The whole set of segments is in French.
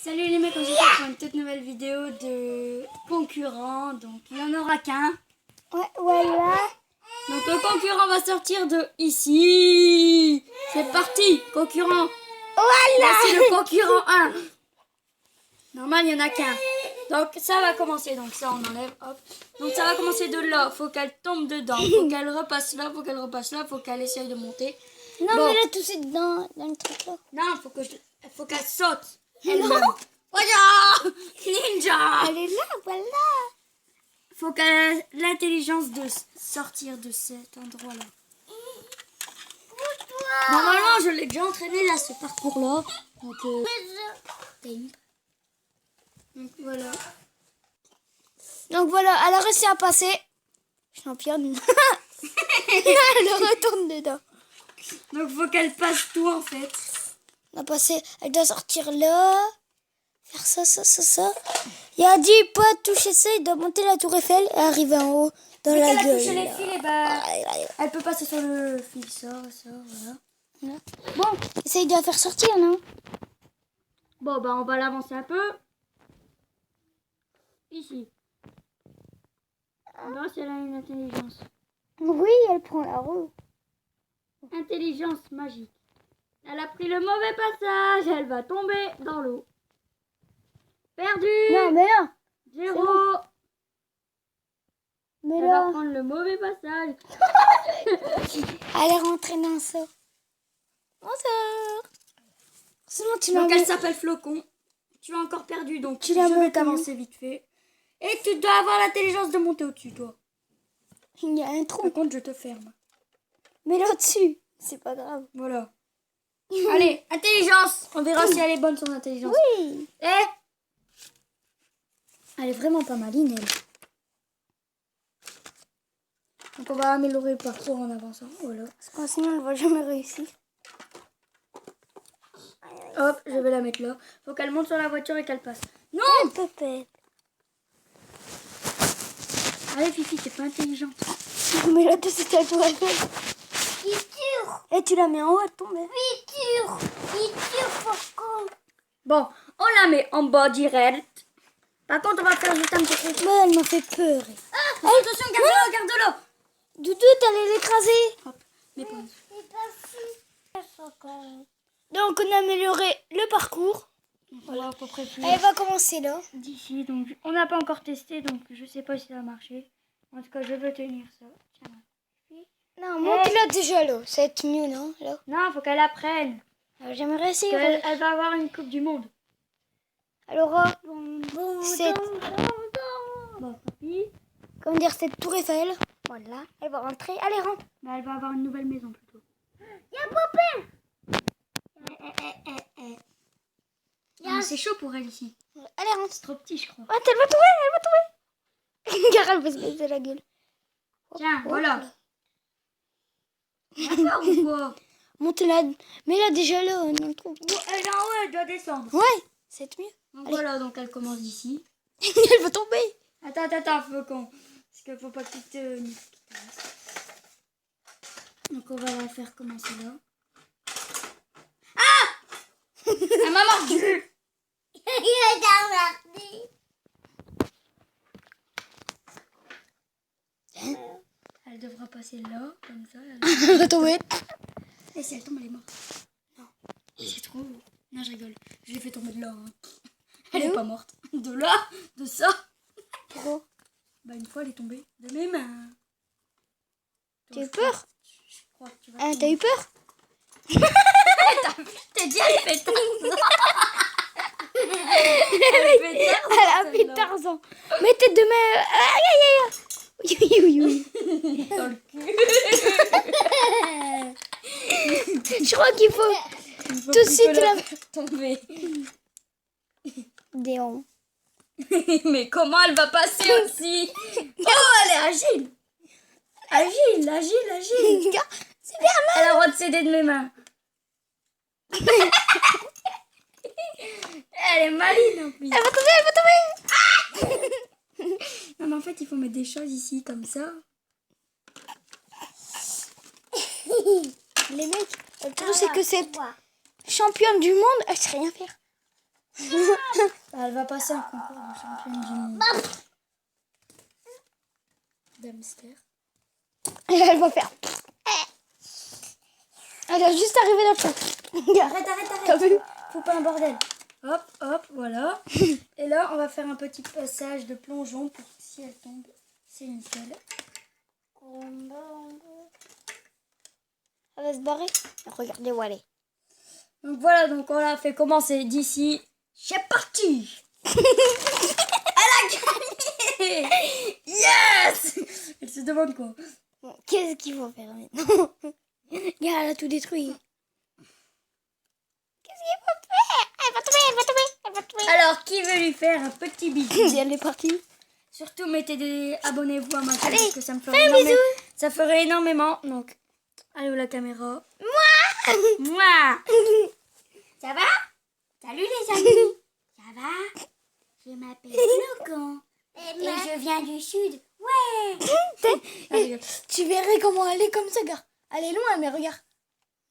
Salut les mecs, on se retrouve pour une toute nouvelle vidéo de concurrents. Donc il n'y en aura qu'un. Ouais, voilà. Donc le concurrent va sortir de ici. C'est parti, concurrent. Voilà. C'est le concurrent 1. Normal, il n'y en a qu'un. Donc ça va commencer. Donc ça, on enlève. Hop. Donc ça va commencer de là. Faut qu'elle tombe dedans. Faut qu'elle repasse là. Faut qu'elle repasse là. Faut qu'elle essaye de monter. Non, Bon. mais là, tout c'est dans le truc là. Non, faut qu'elle saute. Elle-même. Voilà, ninja. Elle est là, voilà. Faut qu'elle ait l'intelligence de sortir de cet endroit-là. Normalement, je l'ai déjà entraîné là, ce parcours-là. Donc voilà. Donc voilà, elle a réussi à passer. Championne. Elle retourne dedans. Donc faut qu'elle passe tout en fait. Elle a passé, elle doit sortir là. Faire ça. Il a dit pas toucher ça, il doit monter la tour Eiffel et arriver en haut dans la Elle a gueule. touché les là. fils et bah, elle peut passer sur le fil, ça, voilà. Voilà. Bon, essaye de la faire sortir, non? Bon, bah on va l'avancer un peu. Ici. Là, si elle a une intelligence. Oui, elle prend la roue. Intelligence magique. Elle a pris le mauvais passage, elle va tomber dans l'eau. Perdu. Non, mais là. 0. Mais Elle là. va prendre le mauvais passage. Elle est rentrée dans ça. Bonsoir. Sinon, tu l'as Donc elle mis... s'appelle Flocon. Tu as encore perdu, donc Tu l'as je vais mis t'avancer vite fait. Et tu dois avoir l'intelligence de monter au-dessus, toi. Il y a un trou. Par contre, je te ferme. Mais là-dessus, c'est pas grave. Voilà. Allez, intelligence. On verra si elle est bonne, son intelligence. Oui. Elle est vraiment pas maline, elle. Donc on va améliorer le parcours en avançant. Voilà. Parce que sinon, elle va jamais réussir. Hop, je vais la mettre là. Faut qu'elle monte sur la voiture et qu'elle passe. Non. Peut-être. Allez, Fifi, t'es pas intelligente. Mais là, c'est à toi. Et tu la mets en haut, elle tombe. Bon, on la met en bas direct. Par contre, on va faire juste un petit truc. Mais elle m'a fait peur. Oh, attention, garde-le, garde-le. Doudou, t'allais l'écraser. Hop, les pommes. Donc, on a amélioré le parcours. On va à peu près finir Elle va commencer là. d'ici. Donc, on n'a pas encore testé, donc je sais pas si ça va marcher. En tout cas, je veux tenir ça. Tiens. Non, monte là déjà là. Ça va être mieux, non? Là. Non, faut qu'elle apprenne. J'aimerais essayer. Elle va avoir une coupe du monde. Alors, cette, Bon, papy. comment dire, cette tour Eiffel. Voilà, elle va rentrer. Allez, rentre. Bah, elle va avoir une nouvelle maison plutôt. Y'a Popin. Ah, c'est chaud pour elle ici. Allez, rentre. C'est trop petit, je crois. Oh, elle va tomber. Car elle va se baisser la gueule. Tiens, voilà. D'accord ou quoi? Monte là. Mais là, déjà là, on en trouve. Bon, elle est en haut, elle doit descendre. Ouais, c'est mieux. Donc voilà, donc elle commence d'ici. Elle va tomber. Attends, Faucon. Parce qu'il faut pas qu'il te... Donc on va la faire commencer là. Ah! Elle m'a mordu! Elle devra passer là, comme ça. Elle va tomber. Et si elle tombe, elle est morte. Non. C'est trop... Non, je rigole. Je l'ai fait tomber de là. Hein. Elle est pas morte. De là, de ça. Trop. Bah une fois, elle est tombée de mes mains. T'as eu peur? Je crois que tu vas... Ah, t'as eu peur? T'es dit, elle fait Tarzan. Elle a fait Tarzan. Mais tes deux mains. Aïe, aïe, aïe. Oui. Dans le cul. Je crois qu'il faut tout de suite la tomber. Déon. Mais comment elle va passer aussi? Oh, elle est agile. Agile. C'est bien. Elle a le droit de céder de mes mains. Elle est maline en plus. Elle va tomber. Non mais en fait il faut mettre des choses ici comme ça. Les mecs, le truc c'est que cette championne du monde, elle sait rien faire. Elle va passer un concours de championne du monde. D'hamster. Et elle va faire. Elle a juste arrivé là. Arrête, T'as vu? Faut pas un bordel. Hop, hop, voilà. Et là, on va faire un petit passage de plongeon pour que si elle tombe, c'est nickel. Elle va se barrer. Regardez où elle est. Donc voilà, donc on l'a fait commencer d'ici. C'est parti. Elle a gagné. Yes. Elle se demande quoi. Bon, qu'est-ce qu'il faut faire maintenant? Regarde, elle a tout détruit. Qu'est-ce qu'il faut faire? Elle va tomber, elle va tomber, elle va tomber. Alors, qui veut lui faire un petit bisou? Elle est partie. Surtout, abonnez-vous à ma chaîne Allez, parce que ça me fais ferait un bisou. ça ferait énormément. Donc, allez où la caméra? Moi. Moi. Ça va? Salut les amis. Ça va? Je m'appelle Flocon et je viens du sud. Ouais. Tu verrais comment elle est comme ça, gars. Elle est loin, mais regarde.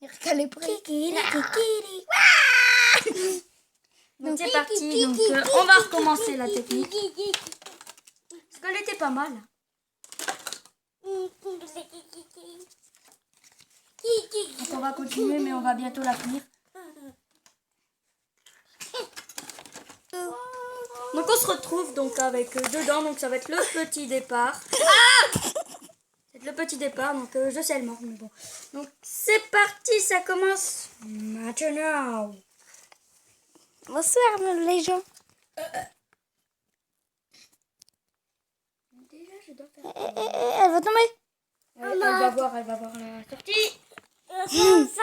Regarde qu'elle est près. Donc c'est parti. Donc on va recommencer la technique. Parce qu'elle était pas mal. Donc on va continuer, mais on va bientôt la finir. Donc on se retrouve donc avec dedans, donc ça va être le petit départ. C'est le petit départ, donc je sais le mort, mais bon. Donc c'est parti, ça commence maintenant. Bonsoir, les gens. Déjà, je dois faire. Elle va tomber. Elle va voir la sortie.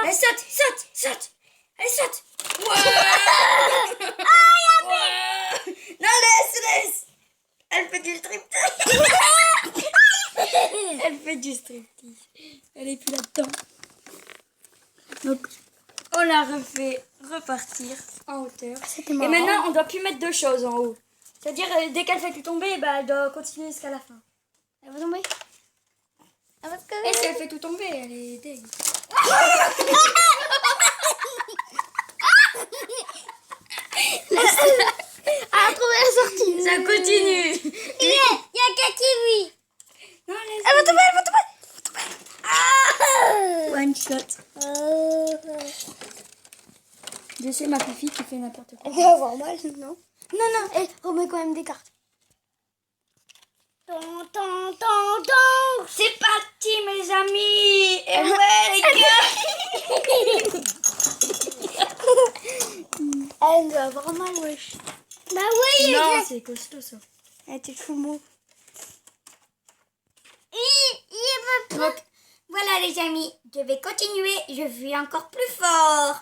Elle saute. Elle saute. Ouais. Non, laisse. Elle fait du striptease. Elle fait du striptease. Elle est plus là-dedans. Donc, on la refait repartir en hauteur. C'était Et marrant. maintenant, on doit plus mettre deux choses en haut. C'est-à-dire, dès qu'elle fait tout tomber, bah, elle doit continuer jusqu'à la fin. Elle va tomber. Elle va se casser. Et si elle fait tout tomber, elle est dégueu. Elle a trouvé la sortie. Ça continue. Il y a Kativi. Non, Elle va tomber, elle va tomber. One shot. Je sais ma fille qui fait n'importe quoi. Elle va avoir mal, non? Non, elle remet quand même des cartes. C'est parti mes amis. Et ouais les gars. Elle doit avoir mal, wesh. Bah oui. Non, c'est costaud ça. Elle était tout mou. Donc, voilà les amis, je vais continuer, je suis encore plus fort.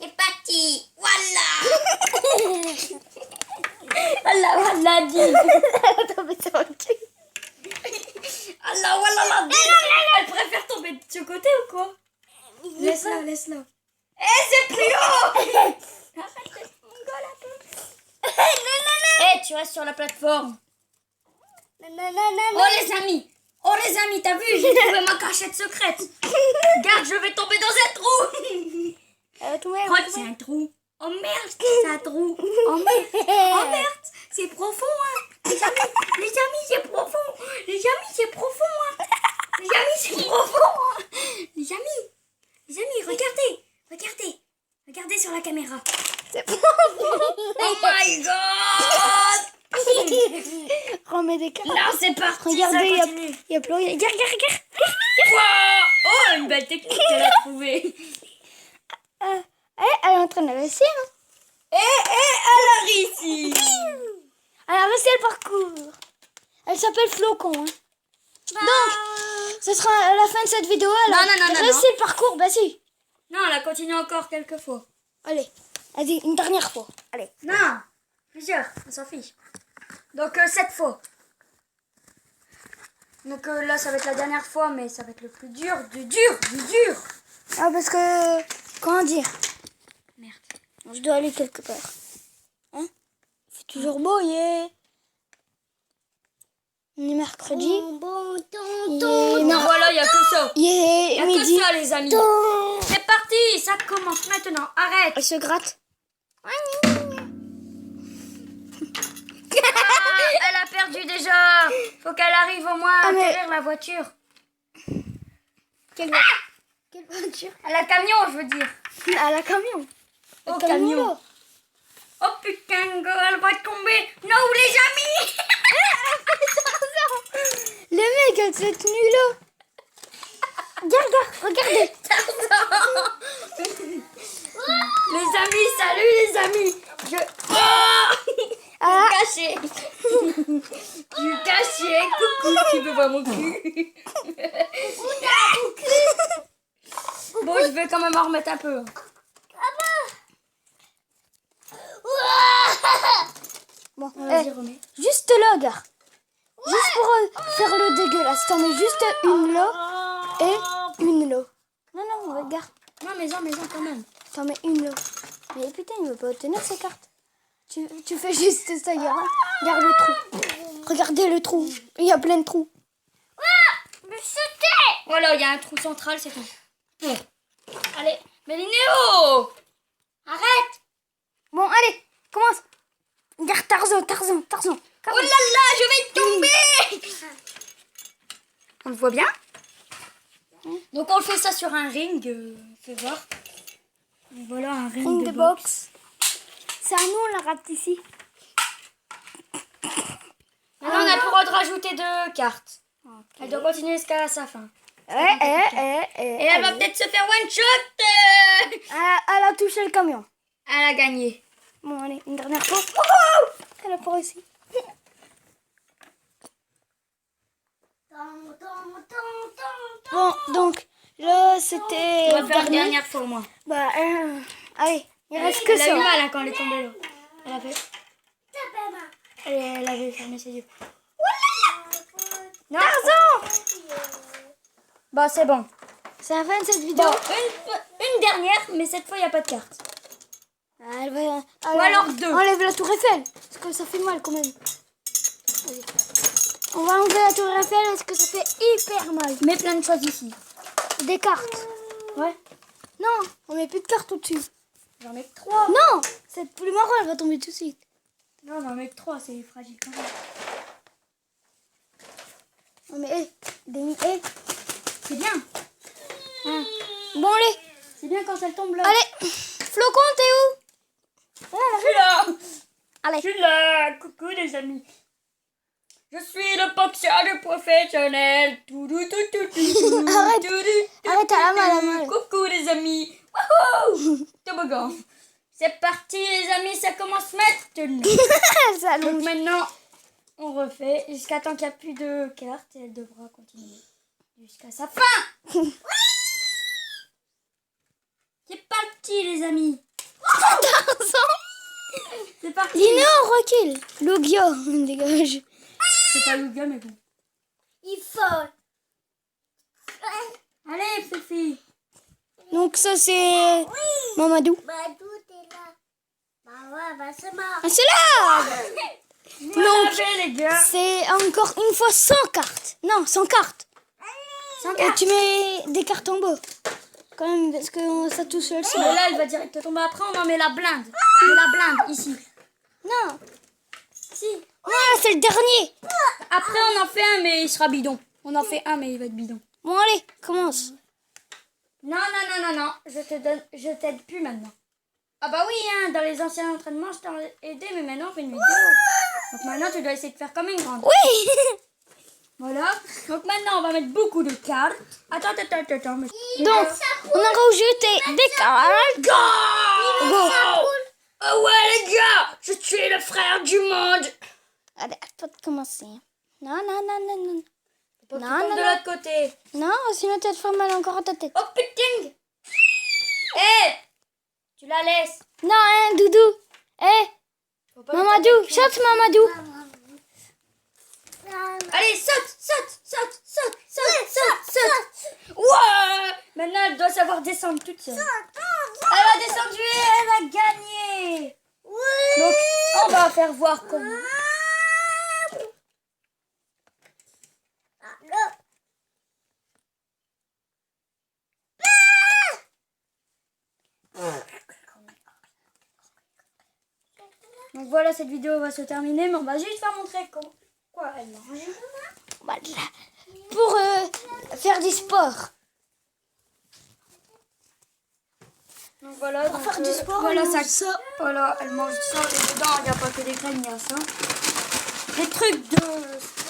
C'est parti, voilà. Allah dit. Elle va tomber sur le cul. Allah dit. Elle préfère tomber de ce côté ou quoi? Laisse-la. Eh, c'est plus haut. Arrête d'être mongol un peu. Eh, tu restes sur la plateforme. Oh les amis, t'as vu, j'ai trouvé ma cachette secrète. Regarde, je vais tomber dans un trou. Elle va tomber. Oh, c'est un trou. Oh merde, c'est un trou. Oh merde, c'est profond, hein. Les amis, c'est profond. Les amis, c'est profond, hein. Les amis, regardez sur la caméra. C'est bon. Oh my god. Remets des cartes. Là, c'est parti. Regardez, ça continue. il y a plus rien. Regarde. Wow. Oh, une belle technique qu'elle a trouvée. Elle est en train de réussir. Hein. Elle a réussi. Elle a réussi le parcours. Elle s'appelle Flocon. Hein. Donc, ce sera à la fin de cette vidéo. Elle a réussi le parcours. Bah si. Non, elle a continué encore quelques fois. Allez, vas-y, une dernière fois. Allez. Non, plusieurs, on s'en fiche. Donc 7 fois. Donc là, ça va être la dernière fois, mais ça va être le plus dur, du dur. Ah, parce que... Comment dire? Merde. Je dois aller quelque part. Hein? Il fait toujours beau, yeah. On est mercredi. Non, voilà, il n'y a que ça. Il Yeah, n'y a midi. que ça, les amis. C'est parti, ça commence maintenant. Arrête. Elle se gratte. perdu déjà. Faut qu'elle arrive au moins à Ah, mais- atterrir la voiture. Quelle voiture? À la camion, je veux dire. À la camion. Au Le camion. là. Oh putain, go, elle va tomber. Non, les amis. Le mec, elle s'est tenue là. Regardez. Les amis, salut les amis. Je... Oh Ah. caché. Je suis caché. Coucou, tu veux voir mon cul? Bon, je vais quand même en remettre un peu. Bon, Vas-y, remets. juste là, gars. Juste pour faire le dégueulasse. T'en mets juste une là et une là. Non, regarde. Non, mais en quand même. T'en mets une là. Mais putain, il veut pas obtenir ses cartes. Tu fais juste ça, regarde. Regarde le trou. Regardez le trou. Il y a plein de trous. Mais c'était. Voilà, il y a un trou central, c'est tout. Bon. Allez, Mélinéo. Arrête. Bon, allez, commence. Regarde Tarzan. Oh là là, je vais tomber. On le voit bien? Donc on fait ça sur un ring, fais voir. Voilà un ring, de boxe. C'est à nous, on la rate ici. Maintenant on a le droit de rajouter 2 cartes. Elle doit continuer jusqu'à sa fin. Et elle va peut-être se faire one shot. Elle a touché le camion. Elle a gagné. Bon, allez, une dernière fois. Oh, elle a pas réussi. Bon, donc, là, c'était... On va faire une dernière fois au moins. Bah, allez, il reste que Elle a eu ça. mal hein, quand elle est tombée là. Elle a fait... Elle avait fermé ses yeux. Non. Tarzan! Bon, c'est bon. C'est la fin de cette vidéo. Bon, une dernière, mais cette fois, il n'y a pas de carte. Elle va... Ou alors 2. Enlève la tour Eiffel, parce que ça fait mal quand même. Vas-y. On va enlever la tour Eiffel parce que ça fait hyper mal. Mets plein de choses ici. Des cartes. Ouais. Non, on met plus de cartes au-dessus. J'en mets que 3. Non, cette pluie marron, elle va tomber tout de suite. Non, j'en mets que 3, c'est fragile quand même. On met C'est bien. Bon, allez. C'est bien quand elle tombe là. Allez, Flocon, t'es où? Je suis là. Allez. Je suis là. Coucou les amis. Je suis le boxeur professionnel. Arrête, à la main. Coucou les amis. Wouhou. Toboggan. C'est parti les amis, ça commence maintenant. Ça Donc allonge. maintenant, on refait jusqu'à temps qu'il n'y a plus de cartes et elle devra continuer jusqu'à sa fin. C'est parti les amis. C'est parti. Lina, recule. Lugia, dégage. C'est pas Lugia mais bon. Il faut. Allez Fifi. Donc ça, c'est Mamadou. Badou, t'es là. Bah ouais, bah c'est mort. Ah, c'est là. Donc les gars. C'est encore une fois 100 cartes. Non, 100 cartes. Sans Et carte. tu mets des cartes en bas. Quand même, parce que ça tout seul, c'est Mais là elle va direct tomber. Après on en met la blinde. On met la blinde ici. Non. Si. Ah, c'est le dernier. Après on en fait un mais il sera bidon. On en fait un mais il va être bidon. Bon, allez, commence. Non. Je t'aide plus maintenant. Ah bah oui, hein, dans les anciens entraînements, je t'ai aidé, mais maintenant on fait une vidéo. Donc maintenant, tu dois essayer de faire comme une grande. Oui. Voilà. Donc maintenant, on va mettre beaucoup de cartes. Attends. Mais... Donc, on a rajouté des cartes. Go! Oh ouais, les gars! Je suis le frère du monde! Allez, à toi de commencer. Non. Faut Non, que tu tombes de l'autre côté. Non, sinon tu vas te faire mal encore à ta tête. Oh putain! Hé! Tu la laisses. Non, hein, Doudou. Faut pas Mamadou, lui taper le saute Mamadou. cul. Allez, saute! Ouais! Maintenant, elle doit savoir descendre toute seule. Elle a descendu et elle a gagné! Donc, on va faire voir comment. Donc voilà, cette vidéo va se terminer, mais on va juste faire montrer quoi Pourquoi elle mange? Voilà. Pour faire du sport. Donc voilà, donc, faire du sport, voilà, elle mange ça. Voilà, elle mange ça. Et dedans, il n'y a pas que des graines, il y a ça. Des trucs de